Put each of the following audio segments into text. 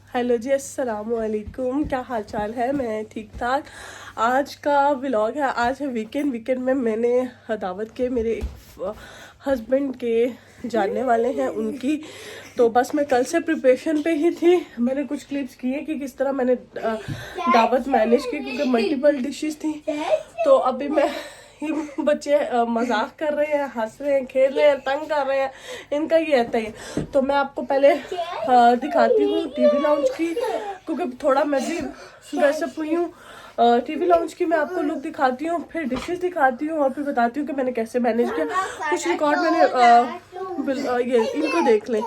Hello जी, अस्सलाम वालेकुम। क्या हाल चाल है? मैं ठीक ठाक। आज का व्लॉग है, आज है वीकेंड में मैंने दावत के मेरे एक हस्बैंड के जानने वाले हैं उनकी, तो बस मैं कल से प्रिपरेशन पे ही थी। मैंने कुछ क्लिप्स किए कि किस तरह मैंने दावत मैनेज की, क्योंकि मल्टीपल डिशेस थी। तो अभी मैं ये बच्चे मजाक कर रहे हैं, हंस रहे हैं, खेल रहे हैं, तंग कर रहे हैं, इनका ये रहता है। तो मैं आपको पहले दिखाती हूँ टीवी लाउंज की, क्योंकि थोड़ा मैं भी ड्रेसअप हुई हूँ। टीवी लाउंज की मैं आपको लुक दिखाती हूँ, फिर डिशेस दिखाती हूँ और फिर बताती हूँ कि मैंने कैसे मैनेज किया। कुछ रिकॉर्ड मैंने ये इनको देख लें।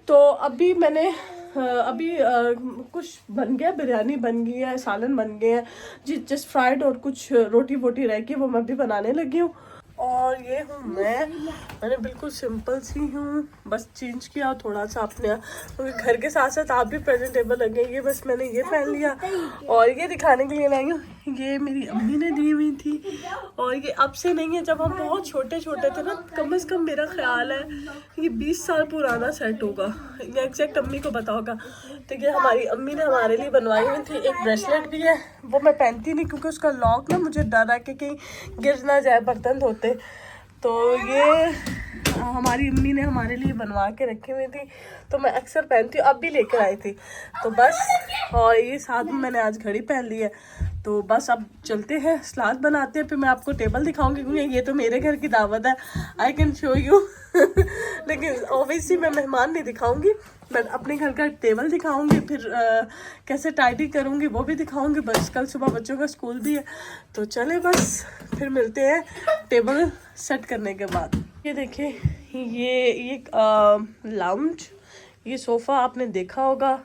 तो अभी मैंने कुछ बन गया, बिरयानी बन गई है, सालन बन गए हैं जी, जस्ट फ्राइड, और कुछ रोटी वोटी रह गई, वो मैं भी बनाने लगी हूँ। और ये हूँ मैंने बिल्कुल सिंपल सी हूँ, बस चेंज किया थोड़ा सा अपने, क्योंकि घर के साथ साथ आप भी प्रेजेंटेबल लगेंगे। बस मैंने ये पहन लिया और ये दिखाने के लिए लाई हूँ, ये मेरी अम्मी ने दी हुई थी। और ये अब से नहीं है, जब हम बहुत छोटे छोटे थे ना, कम से कम मेरा ख्याल है ये 20 साल पुराना सेट होगा, ये एग्जैक्ट अम्मी को पता होगा। तो ये हमारी अम्मी ने हमारे लिए बनवाई हुई थी। एक ब्रेसलेट भी है, वो मैं पहनती नहीं क्योंकि उसका लॉक ना मुझे डर है कि कहीं गिर ना जाए, बर्तन धोते। तो ये हमारी अम्मी ने हमारे लिए बनवा के रखी हुई थी, तो मैं अक्सर पहनती हूँ, अब भी लेकर आई थी। तो बस, और ये साथ में मैंने आज घड़ी पहन ली है। तो बस अब चलते हैं, सलाद बनाते हैं, फिर मैं आपको टेबल दिखाऊंगी, क्योंकि ये तो मेरे घर की दावत है, आई कैन शो यू लेकिन ऑब्वियसली मैं मेहमान नहीं दिखाऊंगी, मैं अपने घर का टेबल दिखाऊंगी, फिर कैसे टाइडी करूंगी वो भी दिखाऊंगी। बस कल सुबह बच्चों का स्कूल भी है, तो चले बस फिर मिलते हैं टेबल सेट करने के बाद। ये देखिए, ये लाउंज, ये सोफ़ा आपने देखा होगा,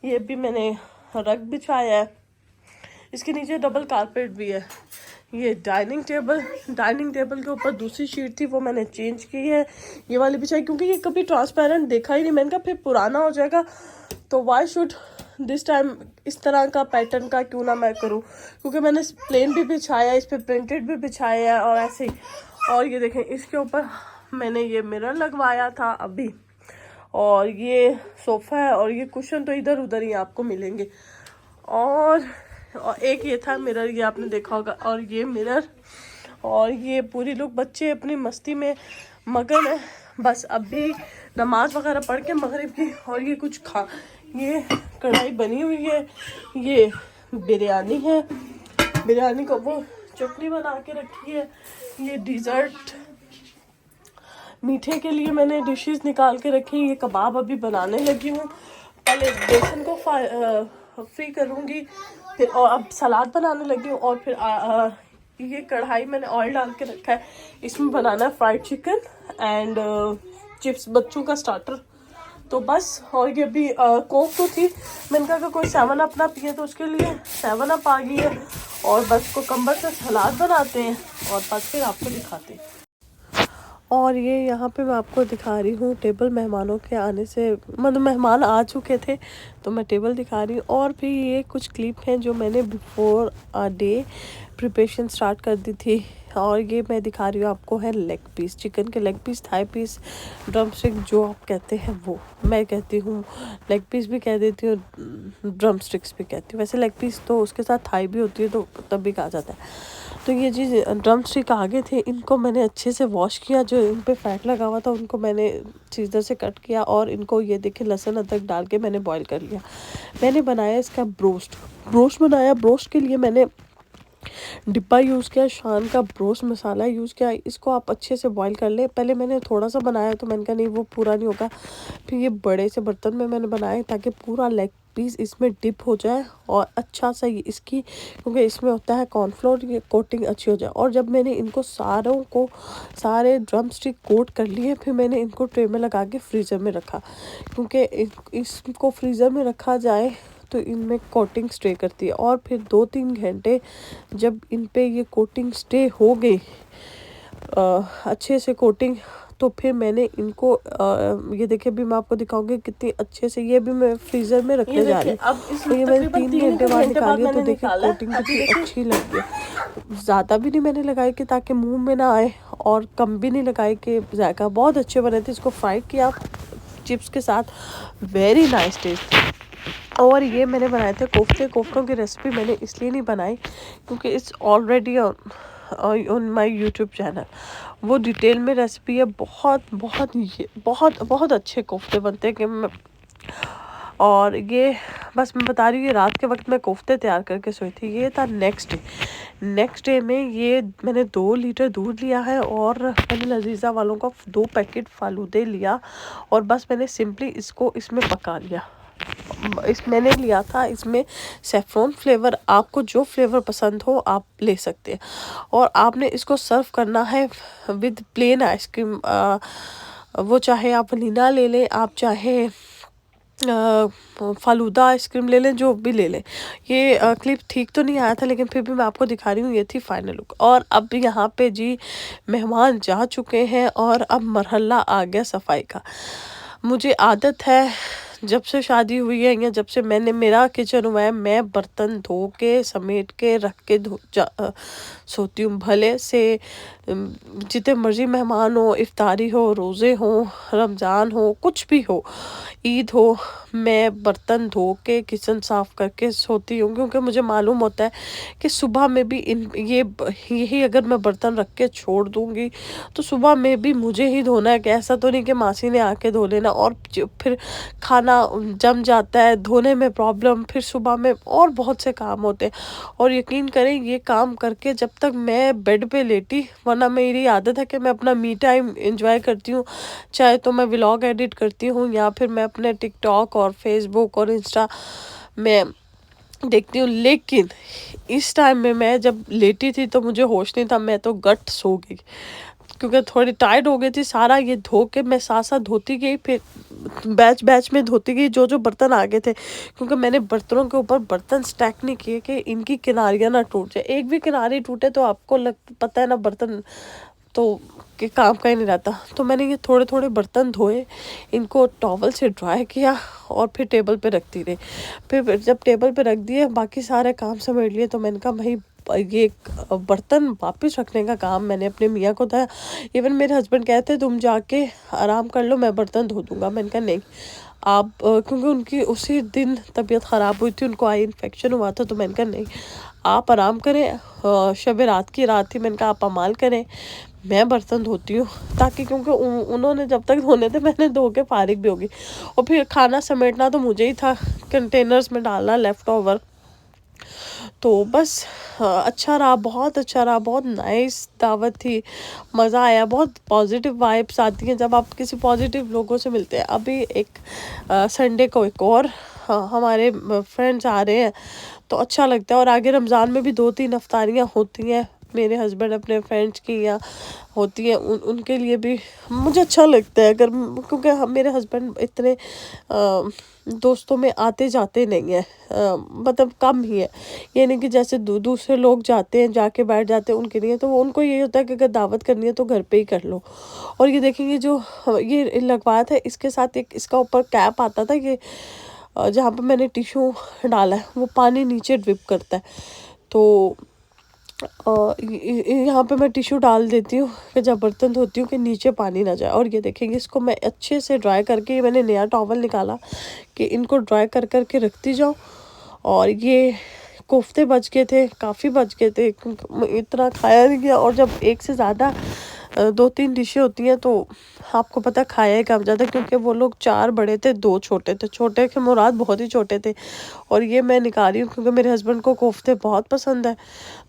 ये भी मैंने रग बिछाया है, इसके नीचे डबल कारपेट भी है। ये डाइनिंग टेबल के ऊपर दूसरी शीट थी, वो मैंने चेंज की है, ये वाली बिछाई, क्योंकि ये कभी ट्रांसपेरेंट देखा ही नहीं। मैंने कहा फिर पुराना हो जाएगा, तो वाई शुड दिस टाइम इस तरह का पैटर्न का क्यों ना मैं करूं, क्योंकि मैंने प्लेन भी बिछाया, इस पर प्रिंटेड भी बिछाया है और ऐसे ही। और ये देखें, इसके ऊपर मैंने ये मिरर लगवाया था अभी, और ये सोफ़ा है, और ये कुशन तो इधर उधर ही आपको मिलेंगे। और एक ये था मिरर, ये आपने देखा होगा, और ये मिरर, और ये पूरी लोग बच्चे अपनी मस्ती में मगन है। बस अभी नमाज वगैरह पढ़ के मगरिब की, और ये कुछ ये कढ़ाई बनी हुई है, ये बिरयानी है, बिरयानी को वो चटनी बना के रखी है। ये डिज़र्ट मीठे के लिए मैंने डिशेस निकाल के रखी, ये कबाब अभी बनाने लगी हूँ, पहले बेसन को फ्री करूँगी, फिर और अब सलाद बनाने लगी हूँ। और फिर ये कढ़ाई मैंने ऑयल डाल के रखा है, इसमें बनाना है फ्राइड चिकन एंड चिप्स, बच्चों का स्टार्टर। तो बस, और ये भी कोक तो थी, मैंने कहा कि कोई 7 अप ना पिए, तो उसके लिए 7 अप आ गई है। और बस कुकम्बर से सलाद बनाते हैं और बस फिर आपको दिखाते हैं। और ये यहाँ पे मैं आपको दिखा रही हूँ टेबल, मेहमानों के आने से, मतलब मेहमान आ चुके थे तो मैं टेबल दिखा रही हूँ। और भी ये कुछ क्लिप हैं जो मैंने before a day preparation start कर दी थी। और ये मैं दिखा रही हूँ आपको है लेग पीस, चिकन के leg piece, thigh piece, drumstick जो आप कहते हैं वो, मैं कहती हूँ लेग पीस भी कह देती हूँ, ड्रम स्टिक्स भी कहती हूँ। वैसे लेग पीस तो उसके साथ थाई भी होती है, तो तब भी कहा जाता है। तो ये चीज़ ड्रम स्टिक आगे थे, इनको मैंने अच्छे से वॉश किया, जो इन पे फैट लगा हुआ था उनको मैंने सीजर से कट किया, और इनको ये देखिए लहसुन अदरक डाल के मैंने बॉईल कर लिया। मैंने बनाया इसका ब्रोस्ट बनाया। ब्रोस्ट के लिए मैंने डिब्बा यूज़ किया, शान का ब्रोस्ट मसाला यूज़ किया। इसको आप अच्छे से बॉईल कर ले। पहले मैंने थोड़ा सा बनाया, तो मैंने कहा नहीं वो पूरा नहीं होगा, फिर ये बड़े से बर्तन में मैंने बनाया ताकि पूरा लेग पीस इसमें डिप हो जाए और अच्छा सा ये इसकी, क्योंकि इसमें होता है कॉर्नफ्लोर, ये कोटिंग अच्छी हो जाए। और जब मैंने इनको सारे ड्रम स्टिक कोट कर लिए, फिर मैंने इनको ट्रे में लगा के फ्रीज़र में रखा, क्योंकि इसको फ्रीज़र में रखा जाए तो इनमें कोटिंग स्टे करती है। और फिर 2-3 घंटे जब इन पे ये कोटिंग स्टे हो गई अच्छे से कोटिंग, तो फिर मैंने इनको ये देखिए, भी मैं आपको दिखाऊंगी कितनी अच्छे से, ये भी मैं फ्रीज़र में रखने जा रही हूँ। तो ये मैंने 3 घंटे बाद निकाली, तो देखिए कोटिंग कितनी अच्छी लगी है। ज़्यादा भी नहीं मैंने लगाई कि ताकि मुंह में ना आए, और कम भी नहीं लगाई कि जायका, बहुत अच्छे बने थे। इसको फ्राई किया चिप्स के साथ, वेरी नाइस टेस्ट। और ये मैंने बनाए थे कोफ्ते। कोफ्तों की रेसिपी मैंने इसलिए नहीं बनाई क्योंकि it's already on my YouTube channel. वो डिटेल में रेसिपी है। बहुत बहुत बहुत बहुत अच्छे कोफ्ते बनते हैं कि और ये बस मैं बता रही हूँ, ये रात के वक्त मैं कोफ्ते तैयार करके सोई थी। ये था नेक्स्ट डे में ये मैंने 2 लीटर दूध लिया है और मैंने लजीजा वालों का 2 पैकेट फालूदे लिया और बस मैंने सिंपली इसको इसमें पका लिया। मैंने लिया था इसमें सेफ्रॉन फ्लेवर, आपको जो फ्लेवर पसंद हो आप ले सकते हैं। और आपने इसको सर्व करना है विद प्लेन आइसक्रीम। वो चाहे आप वनीला ले लें, आप चाहे फालूदा आइसक्रीम ले लें, जो भी ले लें। ये क्लिप ठीक तो नहीं आया था लेकिन फिर भी मैं आपको दिखा रही हूँ। ये थी फाइनल लुक। और अब यहाँ पे जी मेहमान जा चुके हैं और अब मरहला आ गया सफाई का। मुझे आदत है जब से शादी हुई है या जब से मेरा किचन हुआ है, मैं बर्तन धो के समेट के रख के सोती हूँ। भले से जितने मर्जी मेहमान हो, इफ्तारी हो, रोज़े हो, रमज़ान हो, कुछ भी हो, ईद हो, मैं बर्तन धो के किचन साफ़ करके सोती हूँ क्योंकि मुझे मालूम होता है कि सुबह में भी यही अगर मैं बर्तन रख के छोड़ दूँगी तो सुबह में भी मुझे ही धोना है। कि ऐसा तो नहीं कि मासी ने आके धो लेना और फिर खाना जम जाता है, धोने में प्रॉब्लम, फिर सुबह में और बहुत से काम होते हैं। और यकीन करें ये काम करके जब तक मैं बेड पे लेटी, वरना मेरी आदत है कि मैं अपना मी टाइम एंजॉय करती हूँ, चाहे तो मैं व्लॉग एडिट करती हूँ या फिर मैं अपने टिकटॉक और फेसबुक और इंस्टा में देखती हूँ। लेकिन इस टाइम में मैं जब लेटी थी तो मुझे होश नहीं था, मैं तो गट सो गई क्योंकि थोड़ी टायर्ड हो गई थी। सारा ये धो के मैं साथ साथ धोती गई, फिर बैच में धोती गई जो बर्तन आ गए थे, क्योंकि मैंने बर्तनों के ऊपर बर्तन स्टैक नहीं किए कि इनकी किनारियाँ ना टूट जाए। एक भी किनारी टूटे तो आपको पता है ना, बर्तन तो के काम का ही नहीं रहता। तो मैंने ये थोड़े थोड़े बर्तन धोए, इनको टॉवल से ड्राई किया और फिर टेबल पे रखती रही। फिर जब टेबल पे रख दिए, बाकी सारे काम समेट लिए, तो मैंने कहा भाई ये बर्तन वापस रखने का काम मैंने अपने मियाँ को था। इवन मेरे हस्बैंड कहते तुम जाके आराम कर लो, मैं बर्तन धो दूँगा। मैंने कहा नहीं आप, क्योंकि उनकी उसी दिन तबीयत ख़राब हुई थी, उनको आई इन्फेक्शन हुआ था। तो मैंने कहा नहीं आप आराम करें, शब रात की रात थी, मैंने कहा आप अमाल करें, मैं बर्तन धोती हूँ। ताकि क्योंकि उन्होंने जब तक धोने थे मैंने धो के फारिग भी होगी। और फिर खाना समेटना तो मुझे ही था, कंटेनर्स में डालना लेफ़्ट ओवर। तो बस अच्छा रहा, बहुत अच्छा रहा, बहुत नाइस दावत थी, मज़ा आया। बहुत पॉजिटिव वाइब्स आती हैं जब आप किसी पॉजिटिव लोगों से मिलते हैं। अभी एक संडे को एक और हमारे फ्रेंड्स आ रहे हैं तो अच्छा लगता है। और आगे रमज़ान में भी 2-3 अफ्तारियाँ होती हैं मेरे हस्बैंड अपने फ्रेंड्स की या होती है उनके लिए भी मुझे अच्छा लगता है। अगर क्योंकि मेरे हस्बैंड इतने दोस्तों में आते जाते नहीं हैं, मतलब कम ही है। ये नहीं कि जैसे दूसरे लोग जाते हैं जाके बैठ जाते हैं, उनके लिए तो उनको यही होता है कि अगर दावत करनी है तो घर पे ही कर लो। और ये देखेंगे जो ये लगवाया था, इसके साथ एक इसका ऊपर कैप आता था, ये जहाँ पर मैंने टिशू डाला है वो पानी नीचे ड्रिप करता है। तो यहाँ पे मैं टिश्यू डाल देती हूँ कि जब बर्तन धोती हूँ कि नीचे पानी ना जाए। और ये देखेंगे इसको मैं अच्छे से ड्राई करके, ये मैंने नया टॉवल निकाला कि इनको ड्राई करके रखती जाऊँ। और ये कोफ्ते बच गए थे, काफ़ी बच गए थे, इतना खाया नहीं गया। और जब एक से ज़्यादा 2-3 डिशें होती हैं तो आपको पता खाया ही कम ज़्यादा, क्योंकि वो लोग 4 बड़े थे 2 छोटे थे। छोटे के मुराद बहुत ही छोटे थे। और ये मैं निकाली हूँ क्योंकि मेरे हस्बैंड को कोफ्ते बहुत पसंद है।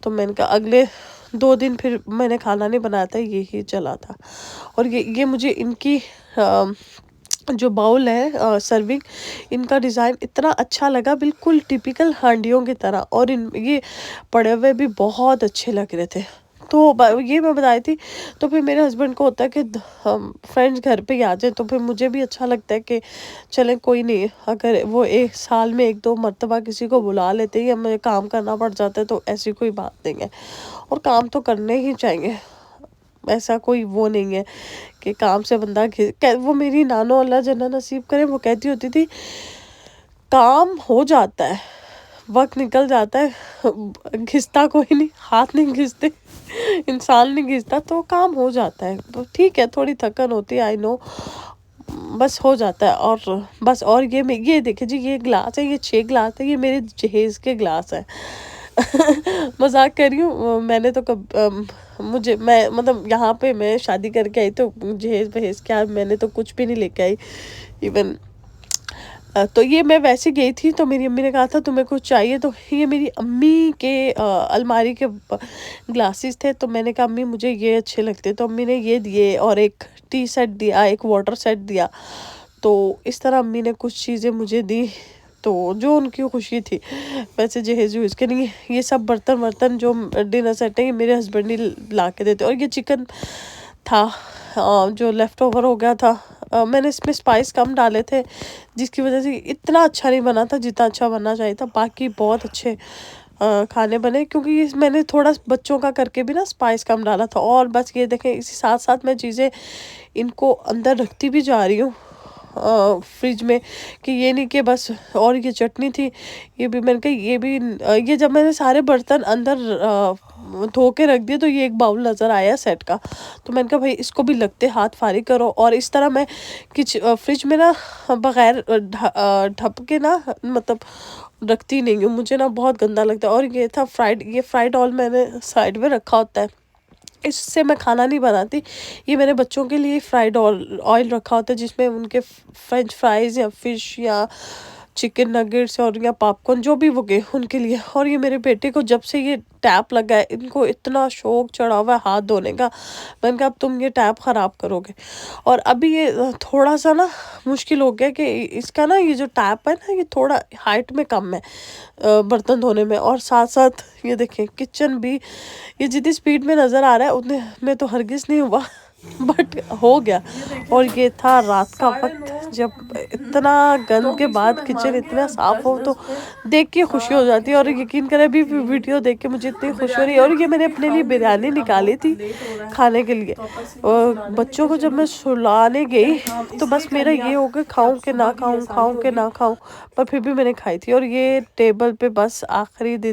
तो मैंने कहा अगले 2 दिन फिर मैंने खाना नहीं बनाया था, यही चला था। और ये मुझे इनकी जो बाउल है सर्विंग, इनका डिज़ाइन इतना अच्छा लगा, बिल्कुल टिपिकल हांडियों की तरह। और ये पड़े हुए भी बहुत अच्छे लग रहे थे। तो ये मैं बताई थी। तो फिर मेरे हस्बैंड को होता है कि हम फ्रेंड्स घर पे ही आ जाए, तो फिर मुझे भी अच्छा लगता है कि चलें कोई नहीं, अगर वो एक साल में 1-2 मरतबा किसी को बुला लेते हैं या मुझे काम करना पड़ जाता है तो ऐसी कोई बात नहीं है। और काम तो करने ही चाहिए, ऐसा कोई वो नहीं है कि काम से बंदा वो मेरी नानो अल्लाह जन्नत नसीब करे, वो कहती होती थी काम हो जाता है, वक्त निकल जाता है, घिसता कोई नहीं, हाथ नहीं घिसते, इंसान नहीं घिसता, तो काम हो जाता है। तो ठीक है थोड़ी थकन होती है, आई नो, बस हो जाता है। और बस, और ये देखिए जी, ये ग्लास है, ये 6 ग्लास है, ये मेरे जहेज़ के ग्लास है। मजाक कर रही हूँ। मैंने तो मुझे, मैं मतलब यहाँ पे मैं शादी करके आई तो जहेज वहेज क्या, मैंने तो कुछ भी नहीं लेके आई इवन। तो ये मैं वैसे गई थी तो मेरी अम्मी ने कहा था तुम्हें कुछ चाहिए, तो ये मेरी अम्मी के अलमारी के ग्लासेस थे, तो मैंने कहा अम्मी मुझे ये अच्छे लगते, तो अम्मी ने ये दिए और एक टी सेट दिया, एक वाटर सेट दिया। तो इस तरह अम्मी ने कुछ चीज़ें मुझे दी, तो जो उनकी खुशी थी। वैसे जहेज वहेज के नहीं, ये सब बर्तन जो डिनर सेट है ये मेरे हस्बैंड ही ला के देते। और ये चिकन था जो लेफ़्ट ओवर हो गया था। मैंने इसमें स्पाइस कम डाले थे, जिसकी वजह से इतना अच्छा नहीं बना था जितना अच्छा बनना चाहिए था। बाकी बहुत अच्छे खाने बने, क्योंकि ये मैंने थोड़ा बच्चों का करके भी ना स्पाइस कम डाला था। और बस ये देखें, इसी साथ साथ मैं चीज़ें इनको अंदर रखती भी जा रही हूँ फ्रिज में, कि ये नहीं कि बस। और ये चटनी थी, ये भी मैंने कहा ये भी ये जब मैंने सारे बर्तन अंदर धो के रख दिए तो ये एक बाउल नज़र आया सेट का, तो मैंने कहा भाई इसको भी लगते हाथ फारिग करो। और इस तरह मैं फ्रिज में ना बग़ैर ढप के ना मतलब रखती नहीं हूँ, मुझे ना बहुत गंदा लगता है। और ये था फ्राइड ऑयल मैंने साइड में रखा होता है, इससे मैं खाना नहीं बनाती। ये मैंने बच्चों के लिए फ्राइड ऑयल रखा होता है, जिसमें उनके फ्रेंच फ्राइज़ या फ़िश या चिकन नगेट्स और या पॉपकॉर्न जो भी वो गए उनके लिए। और ये मेरे बेटे को जब से ये टैप लगा है, इनको इतना शौक चढ़ा हुआ है हाथ धोने का। मैंने कहा अब तुम ये टैप ख़राब करोगे। और अभी ये थोड़ा सा ना मुश्किल हो गया कि इसका ना ये जो टैप है ना, ये थोड़ा हाइट में कम है बर्तन धोने में। और साथ साथ ये देखें किचन भी, ये जितनी स्पीड में नज़र आ रहा है उतने में तो हरगिज़ नहीं हुआ, बट हो गया। और ये था रात का वक्त, जब इतना गंद के बाद किचन इतना साफ़ हो तो देख के खुशी हो जाती है। और यकीन करें अभी वीडियो देख के मुझे इतनी खुशी हो रही है। और ये मैंने अपने लिए बिरयानी निकाली थी खाने के लिए, और बच्चों को जब मैं सुलाने गई तो बस मेरा ये हो गया खाऊं कि ना खाऊं, खाऊं कि ना खाऊं, पर फिर भी मैंने खाई थी। और ये टेबल पे बस आखिरी दिन